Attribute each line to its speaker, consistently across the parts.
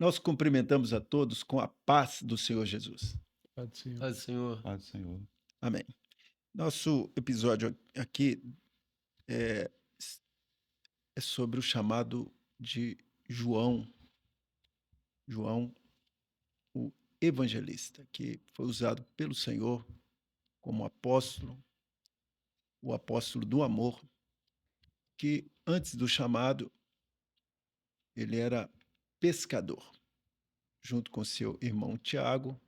Speaker 1: Nós cumprimentamos a todos com a paz do Senhor Jesus.
Speaker 2: Pai do Senhor.
Speaker 3: Paz do Senhor.
Speaker 4: Paz do Senhor.
Speaker 1: Amém. Nosso episódio aqui é, é sobre o chamado de João, João, o evangelista, que foi usado pelo Senhor como apóstolo, o apóstolo do amor, que antes do chamado ele era pescador, junto com seu irmão Tiago,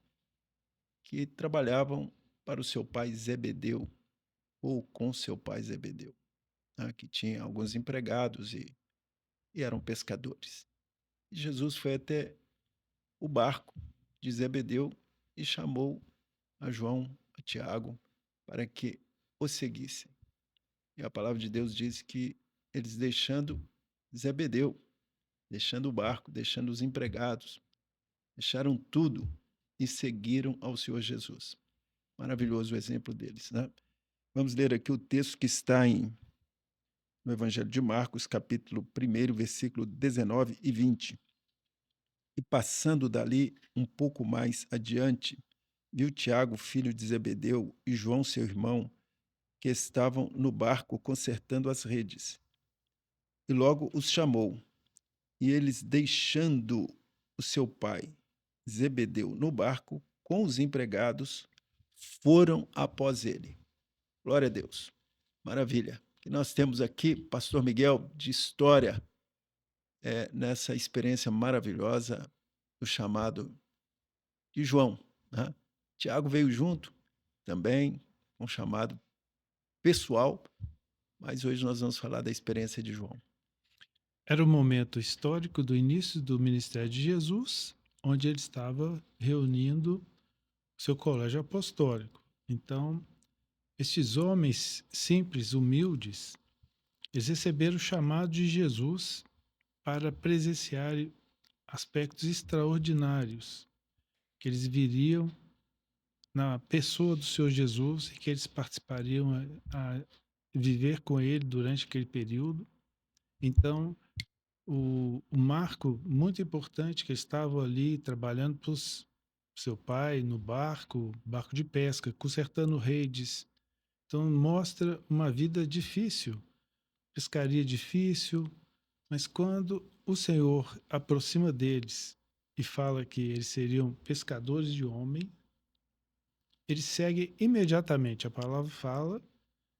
Speaker 1: que trabalhavam para o seu pai Zebedeu, ou com seu pai Zebedeu, né, que tinha alguns empregados e eram pescadores. E Jesus foi até o barco de Zebedeu e chamou a João, a Tiago, para que o seguissem. E a palavra de Deus diz que eles deixando Zebedeu, deixando o barco, deixando os empregados, deixaram tudo e seguiram ao Senhor Jesus. Maravilhoso o exemplo deles, né? Vamos ler aqui o texto que está no Evangelho de Marcos, capítulo 1, versículo 19 e 20. E passando dali um pouco mais adiante, viu Tiago, filho de Zebedeu, e João, seu irmão, que estavam no barco consertando as redes. E logo os chamou. E eles, deixando o seu pai, Zebedeu, no barco, com os empregados, foram após ele. Glória a Deus. Maravilha. E nós temos aqui, pastor Miguel, de história, nessa experiência maravilhosa do chamado de João, né? Tiago veio junto também, um chamado pessoal, mas hoje nós vamos falar da experiência de João.
Speaker 2: Era o momento histórico do início do ministério de Jesus, onde ele estava reunindo seu colégio apostólico. Então, estes homens simples, humildes, eles receberam o chamado de Jesus para presenciar aspectos extraordinários que eles viriam na pessoa do Senhor Jesus e que eles participariam a viver com ele durante aquele período. Então, o marco muito importante que estava ali trabalhando para o seu pai no barco, barco de pesca, consertando redes. Então mostra uma vida difícil, pescaria difícil, mas quando o Senhor aproxima deles e fala que eles seriam pescadores de homem, eles seguem imediatamente, a palavra fala,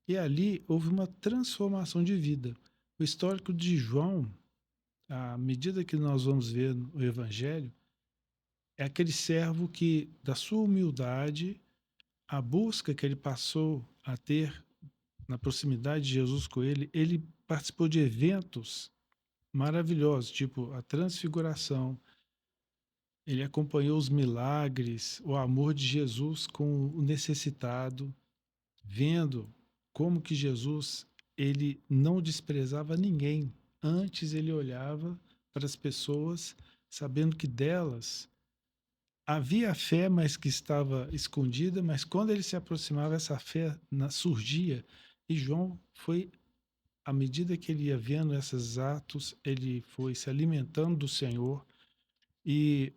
Speaker 2: e ali houve uma transformação de vida. O histórico de João, à medida que nós vamos ver no Evangelho, é aquele servo que, da sua humildade, a busca que ele passou a ter na proximidade de Jesus com ele participou de eventos maravilhosos, tipo a transfiguração, ele acompanhou os milagres, o amor de Jesus com o necessitado, vendo como que Jesus, ele não desprezava ninguém, antes ele olhava para as pessoas, sabendo que delas havia fé, mas que estava escondida, mas quando ele se aproximava, essa fé surgia. E João foi, à medida que ele ia vendo esses atos, ele foi se alimentando do Senhor e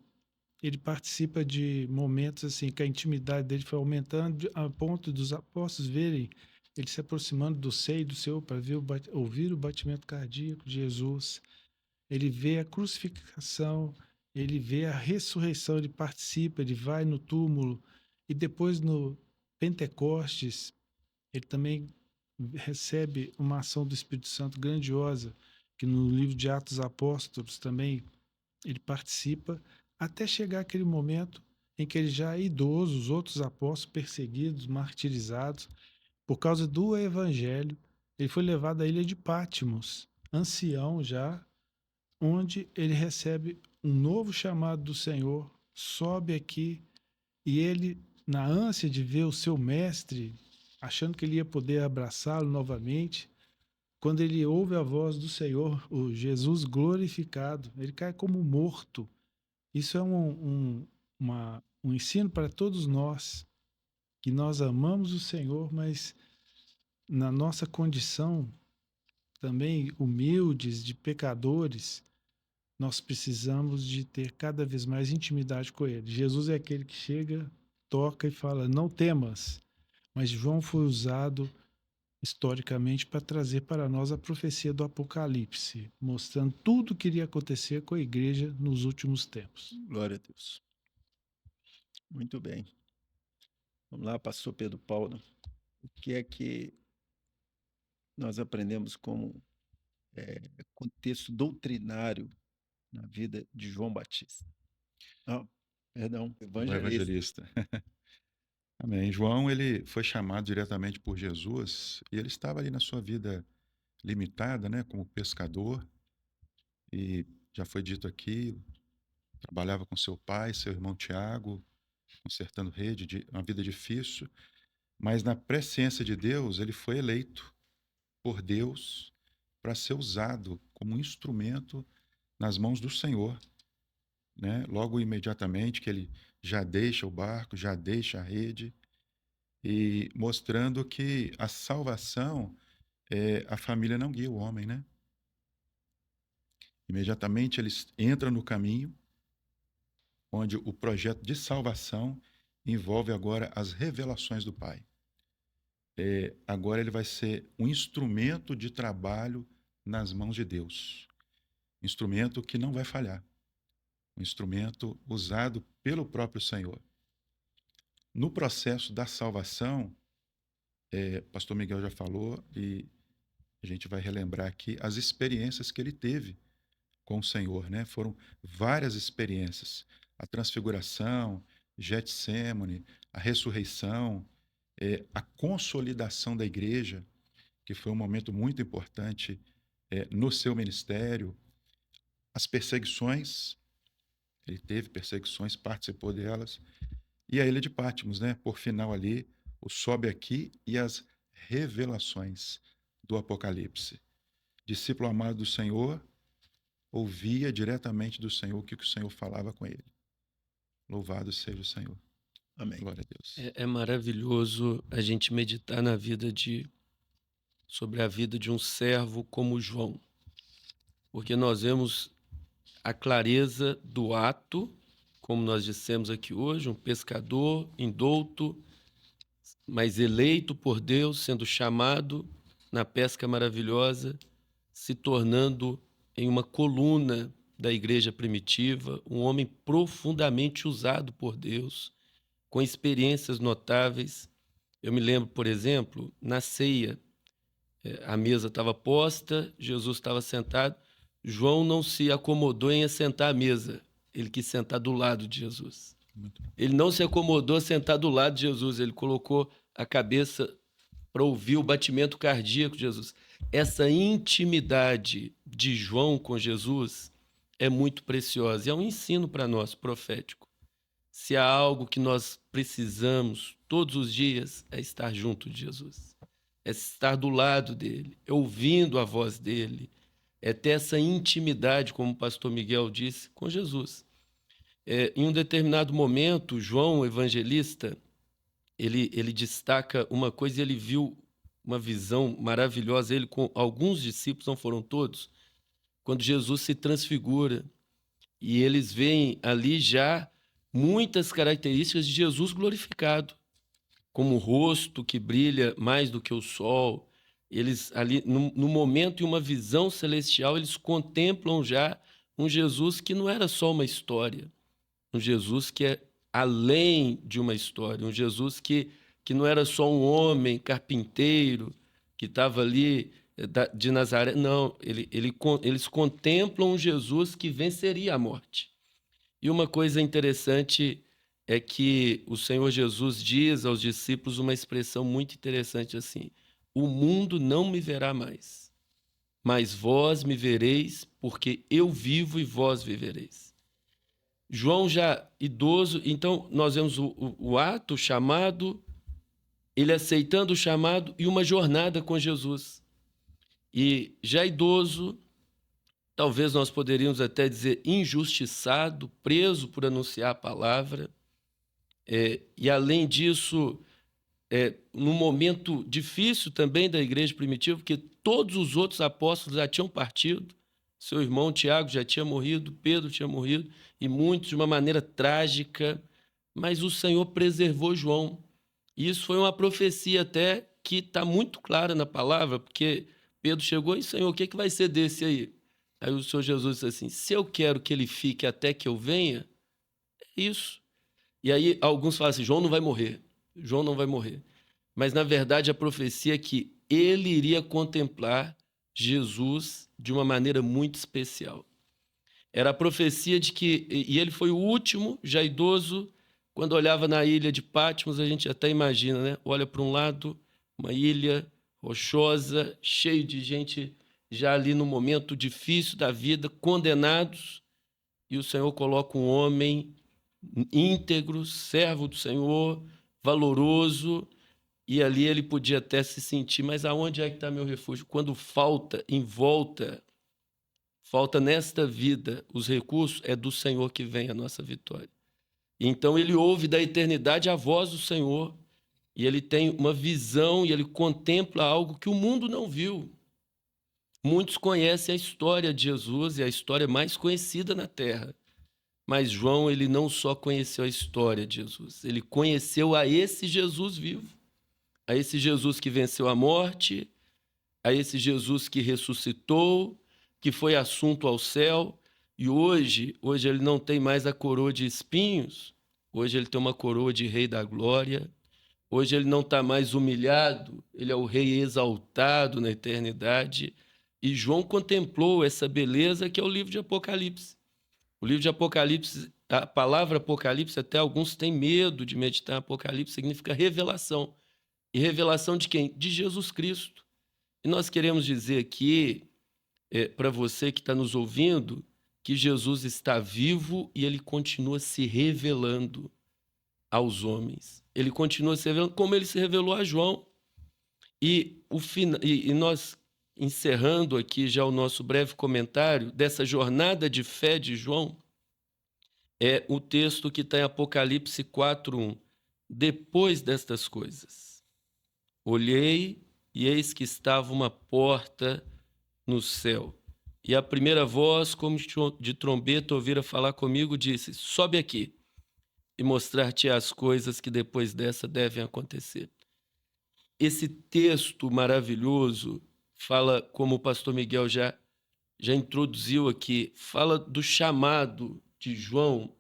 Speaker 2: ele participa de momentos assim que a intimidade dele foi aumentando a ponto dos apóstolos verem ele se aproximando do seio do Senhor para ver ouvir o batimento cardíaco de Jesus. Ele vê a crucificação, ele vê a ressurreição, ele participa, ele vai no túmulo e depois no Pentecostes ele também recebe uma ação do Espírito Santo grandiosa, que no livro de Atos Apóstolos também ele participa, até chegar aquele momento em que ele já é idoso, os outros apóstolos perseguidos, martirizados, por causa do evangelho, ele foi levado à ilha de Patmos, ancião já, onde ele recebe um novo chamado do Senhor, sobe aqui e ele, na ânsia de ver o seu mestre, achando que ele ia poder abraçá-lo novamente, quando ele ouve a voz do Senhor, o Jesus glorificado, ele cai como morto. Isso é um ensino para todos nós, que nós amamos o Senhor, mas na nossa condição também humildes, de pecadores, nós precisamos de ter cada vez mais intimidade com ele. Jesus é aquele que chega, toca e fala: não temas. Mas João foi usado historicamente para trazer para nós a profecia do Apocalipse, mostrando tudo o que iria acontecer com a igreja nos últimos tempos.
Speaker 1: Glória a Deus. Muito bem. Vamos lá, pastor Pedro Paulo. O que é que nós aprendemos como contexto doutrinário na vida de João Batista? Não, perdão,
Speaker 3: O
Speaker 1: evangelista.
Speaker 3: evangelista. Amém. João, ele foi chamado diretamente por Jesus e ele estava ali na sua vida limitada, né, como pescador, e já foi dito aqui, trabalhava com seu pai, seu irmão Tiago, consertando rede, uma vida difícil, mas na presciência de Deus, ele foi eleito por Deus para ser usado como instrumento nas mãos do Senhor, né? Logo imediatamente que ele já deixa o barco, já deixa a rede, e mostrando que a salvação, a família não guia o homem, né? Imediatamente eles entram no caminho onde o projeto de salvação envolve agora as revelações do Pai. Agora ele vai ser um instrumento de trabalho nas mãos de Deus. Instrumento que não vai falhar. Um instrumento usado pelo próprio Senhor. No processo da salvação, pastor Miguel já falou, e a gente vai relembrar aqui as experiências que ele teve com o Senhor, né? Foram várias experiências. A transfiguração, Getsêmane, a ressurreição, a consolidação da igreja, que foi um momento muito importante no seu ministério. As perseguições, ele teve perseguições, participou delas. E a ilha de Patmos, né? Por final ali, o sobe aqui e as revelações do Apocalipse. Discípulo amado do Senhor, ouvia diretamente do Senhor o que o Senhor falava com ele. Louvado seja o Senhor.
Speaker 1: Amém.
Speaker 3: Glória a Deus.
Speaker 4: É maravilhoso a gente meditar sobre a vida de um servo como João, porque nós vemos a clareza do ato, como nós dissemos aqui hoje, um pescador indouto, mas eleito por Deus, sendo chamado na pesca maravilhosa, se tornando em uma coluna da igreja primitiva, um homem profundamente usado por Deus, com experiências notáveis. Eu me lembro, por exemplo, na ceia, a mesa estava posta, Jesus estava sentado, João não se acomodou em assentar à mesa, ele quis sentar do lado de Jesus. Ele não se acomodou a sentar do lado de Jesus, ele colocou a cabeça para ouvir o batimento cardíaco de Jesus. Essa intimidade de João com Jesus é muito preciosa e é um ensino para nós, profético. Se há algo que nós precisamos todos os dias, é estar junto de Jesus. É estar do lado dele, ouvindo a voz dele, é ter essa intimidade, como o pastor Miguel disse, com Jesus. Em um determinado momento, João, o evangelista, ele destaca uma coisa e ele viu uma visão maravilhosa, ele com alguns discípulos, não foram todos, quando Jesus se transfigura e eles veem ali já muitas características de Jesus glorificado, como o rosto que brilha mais do que o sol. Eles ali, no momento e uma visão celestial, eles contemplam já um Jesus que não era só uma história, um Jesus que é além de uma história, um Jesus que não era só um homem carpinteiro que estava ali de Nazaré. Não, eles contemplam um Jesus que venceria a morte. E uma coisa interessante é que o Senhor Jesus diz aos discípulos uma expressão muito interessante assim: o mundo não me verá mais, mas vós me vereis, porque eu vivo e vós vivereis. João já idoso, então nós vemos o ato, o chamado, ele aceitando o chamado e uma jornada com Jesus. E já idoso, talvez nós poderíamos até dizer injustiçado, preso por anunciar a palavra. E além disso, num momento difícil também da igreja primitiva, porque todos os outros apóstolos já tinham partido, Seu irmão Tiago já tinha morrido, Pedro tinha morrido, e muitos de uma maneira trágica, mas o Senhor preservou João. E isso foi uma profecia até que está muito clara na palavra, porque Pedro chegou e, Senhor, o que vai ser desse aí? Aí o Senhor Jesus disse assim, se eu quero que ele fique até que eu venha, é isso. E aí alguns falam assim, João não vai morrer, João não vai morrer. Mas, na verdade, a profecia é que ele iria contemplar Jesus de uma maneira muito especial. Era a profecia de que... E ele foi o último, já idoso, quando olhava na ilha de Patmos, a gente até imagina, né? Olha para um lado, uma ilha rochosa, cheio de gente já ali no momento difícil da vida, condenados, e o Senhor coloca um homem íntegro, servo do Senhor, valoroso, e ali ele podia até se sentir, mas aonde é que está meu refúgio? Quando falta em volta, falta nesta vida os recursos, é do Senhor que vem a nossa vitória. Então ele ouve da eternidade a voz do Senhor, e ele tem uma visão, e ele contempla algo que o mundo não viu. Muitos conhecem a história de Jesus, e a história mais conhecida na Terra. Mas João, ele não só conheceu a história de Jesus, ele conheceu a esse Jesus vivo. A esse Jesus que venceu a morte, a esse Jesus que ressuscitou, que foi assunto ao céu, e hoje ele não tem mais a coroa de espinhos, hoje ele tem uma coroa de Rei da Glória, hoje ele não está mais humilhado, ele é o Rei exaltado na eternidade, e João contemplou essa beleza que é o livro de Apocalipse. O livro de Apocalipse, a palavra Apocalipse, até alguns têm medo de meditar Apocalipse, significa revelação. E revelação de quem? De Jesus Cristo. E nós queremos dizer aqui, para você que está nos ouvindo, que Jesus está vivo e ele continua se revelando aos homens. Ele continua se revelando como ele se revelou a João. E nós, encerrando aqui já o nosso breve comentário dessa jornada de fé de João, é o texto que está em Apocalipse 4:1. Depois destas coisas, olhei e eis que estava uma porta no céu. E a primeira voz, como de trombeta, ouvira falar comigo, disse, sobe aqui e mostrar-te as coisas que depois dessa devem acontecer. Esse texto maravilhoso fala, como o pastor Miguel já introduziu aqui, fala do chamado de João,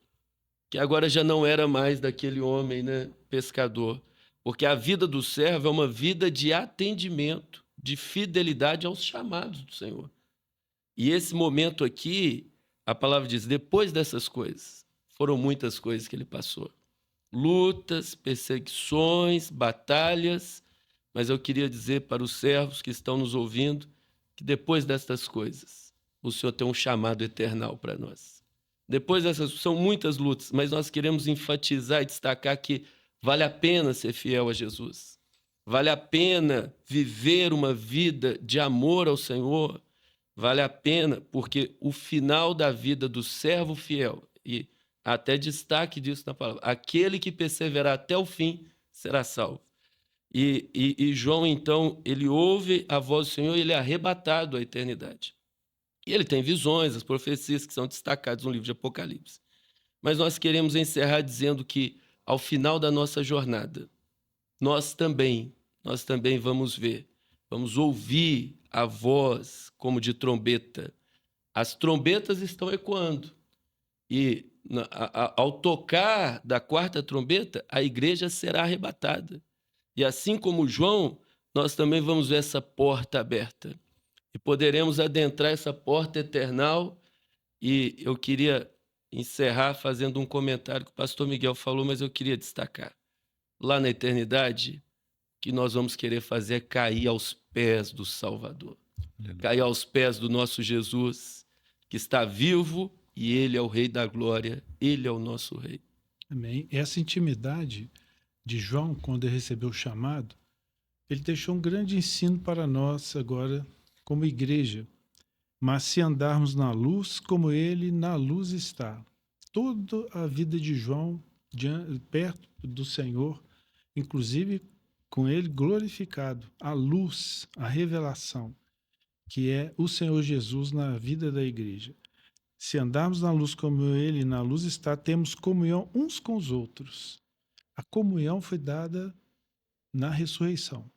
Speaker 4: que agora já não era mais daquele homem, né, pescador, porque a vida do servo é uma vida de atendimento, de fidelidade aos chamados do Senhor. E esse momento aqui, a palavra diz, depois dessas coisas, foram muitas coisas que ele passou. Lutas, perseguições, batalhas, mas eu queria dizer para os servos que estão nos ouvindo, que depois destas coisas, o Senhor tem um chamado eternal para nós. Depois dessas, são muitas lutas, mas nós queremos enfatizar e destacar que vale a pena ser fiel a Jesus. Vale a pena viver uma vida de amor ao Senhor. Vale a pena, porque o final da vida do servo fiel, e até destaque disso na palavra, aquele que perseverar até o fim será salvo. E João, então, ele ouve a voz do Senhor e ele é arrebatado à eternidade. E ele tem visões, as profecias que são destacadas no livro de Apocalipse. Mas nós queremos encerrar dizendo que, ao final da nossa jornada, nós também vamos ver, vamos ouvir a voz como de trombeta. As trombetas estão ecoando. E ao tocar da quarta trombeta, a igreja será arrebatada. E assim como João, nós também vamos ver essa porta aberta. E poderemos adentrar essa porta eternal. E eu queria encerrar fazendo um comentário que o pastor Miguel falou, mas eu queria destacar. Lá na eternidade, o que nós vamos querer fazer é cair aos pés do Salvador. Cair aos pés do nosso Jesus, que está vivo e ele é o Rei da Glória, ele é o nosso Rei.
Speaker 2: Amém. Essa intimidade de João, quando ele recebeu o chamado, ele deixou um grande ensino para nós agora, como igreja. Mas se andarmos na luz, como ele na luz está. Toda a vida de João, perto do Senhor, inclusive com ele glorificado, a luz, a revelação. que é o Senhor Jesus na vida da igreja. Se andarmos na luz como ele na luz está, temos comunhão uns com os outros. A comunhão foi dada na ressurreição.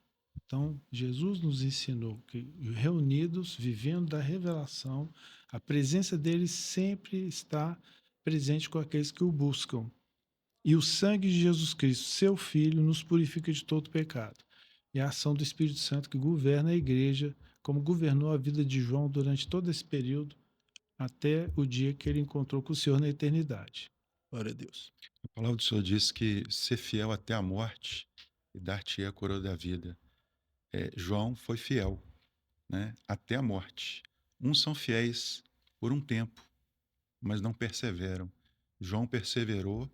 Speaker 2: Então, Jesus nos ensinou que, reunidos, vivendo da revelação, a presença dele sempre está presente com aqueles que o buscam. E o sangue de Jesus Cristo, seu Filho, nos purifica de todo pecado. E a ação do Espírito Santo que governa a igreja, como governou a vida de João durante todo esse período, até o dia que ele encontrou com o Senhor na eternidade.
Speaker 1: Glória a Deus.
Speaker 3: A palavra do Senhor diz que ser fiel até a morte e dar-te a coroa da vida. João foi fiel, né, até a morte. Uns são fiéis por um tempo, mas não perseveram. João perseverou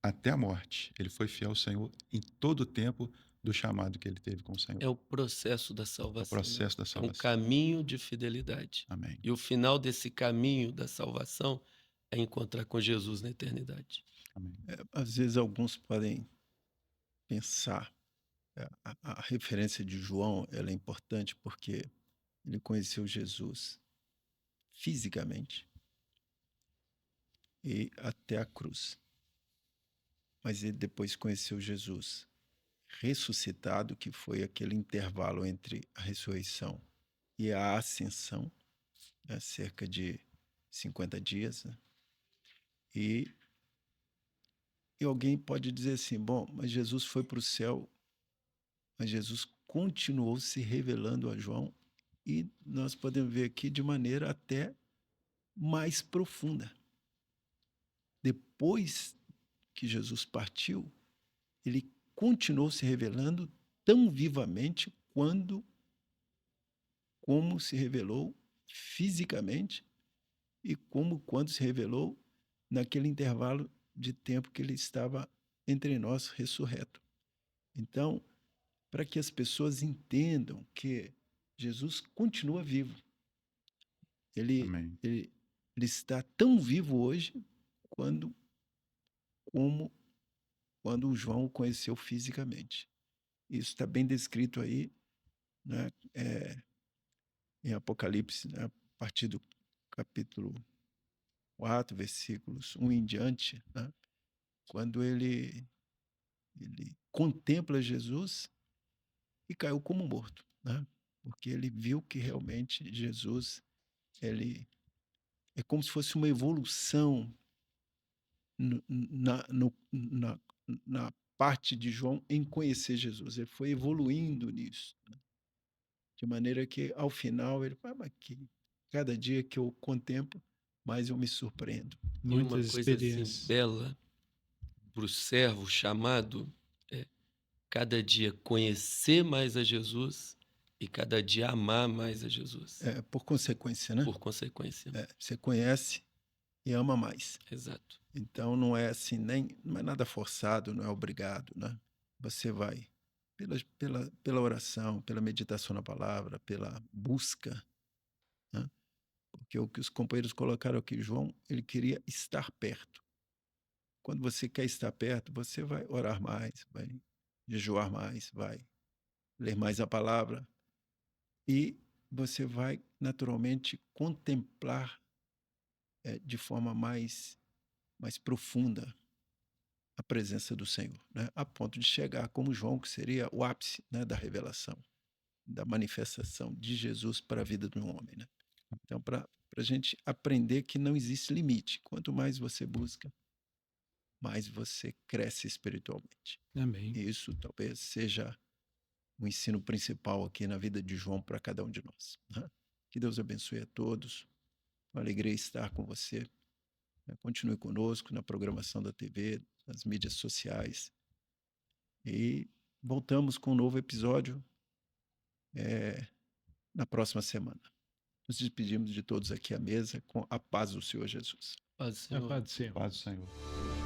Speaker 3: até a morte. Ele foi fiel ao Senhor em todo o tempo do chamado que ele teve com o Senhor.
Speaker 4: É o processo da salvação.
Speaker 3: O processo da
Speaker 4: É um
Speaker 3: salvação.
Speaker 4: caminho de fidelidade.
Speaker 3: Amém.
Speaker 4: E o final desse caminho da salvação é encontrar com Jesus na eternidade.
Speaker 3: Amém.
Speaker 1: Às vezes alguns podem pensar, a referência de João, ela é importante porque ele conheceu Jesus fisicamente e até a cruz. Mas ele depois conheceu Jesus ressuscitado, que foi aquele intervalo entre a ressurreição e a ascensão, né, cerca de 50 dias. Né? E alguém pode dizer assim, bom, mas Jesus foi para o céu, mas Jesus continuou se revelando a João, e nós podemos ver aqui de maneira até mais profunda. Depois que Jesus partiu, ele continuou se revelando tão vivamente como se revelou fisicamente e quando se revelou naquele intervalo de tempo que ele estava entre nós ressurreto. Então, para que as pessoas entendam que Jesus continua vivo. Ele está tão vivo hoje como quando o João o conheceu fisicamente. Isso está bem descrito aí, né, em Apocalipse, né, a partir do capítulo 4, versículos 1 em diante, né, quando ele contempla Jesus e caiu como morto, né, porque ele viu que realmente Jesus, ele é como se fosse uma evolução na parte de João em conhecer Jesus. Ele foi evoluindo nisso, né? De maneira que, ao final, ele fala, mas que cada dia que eu contemplo, mais eu me surpreendo.
Speaker 4: E uma
Speaker 2: Muitas
Speaker 4: coisa assim
Speaker 2: experiências.
Speaker 4: bela para o servo chamado é cada dia conhecer mais a Jesus e cada dia amar mais a Jesus.
Speaker 1: Por consequência, né?
Speaker 4: Por consequência.
Speaker 1: Você conhece e ama mais.
Speaker 4: Exato.
Speaker 1: Então não é assim, não é nada forçado, não é obrigado, né? Você vai pela oração, pela meditação na palavra, pela busca, né? Porque o que os companheiros colocaram aqui, João, ele queria estar perto. Quando você quer estar perto, você vai orar mais, vai jejuar mais, vai ler mais a palavra e você vai naturalmente contemplar de forma mais profunda a presença do Senhor, né? A ponto de chegar como João, que seria o ápice, né, da revelação, da manifestação de Jesus para a vida de um homem, né? Então, para a gente aprender que não existe limite. Quanto mais você busca, mais você cresce espiritualmente.
Speaker 2: Amém.
Speaker 1: E isso talvez seja o ensino principal aqui na vida de João para cada um de nós, né? Que Deus abençoe a todos. Uma alegria estar com você. Continue conosco na programação da TV, nas mídias sociais. E voltamos com um novo episódio na próxima semana. Nos despedimos de todos aqui à mesa com a paz do Senhor Jesus.
Speaker 4: Paz do Senhor.
Speaker 2: A paz do Senhor.
Speaker 3: Paz do Senhor.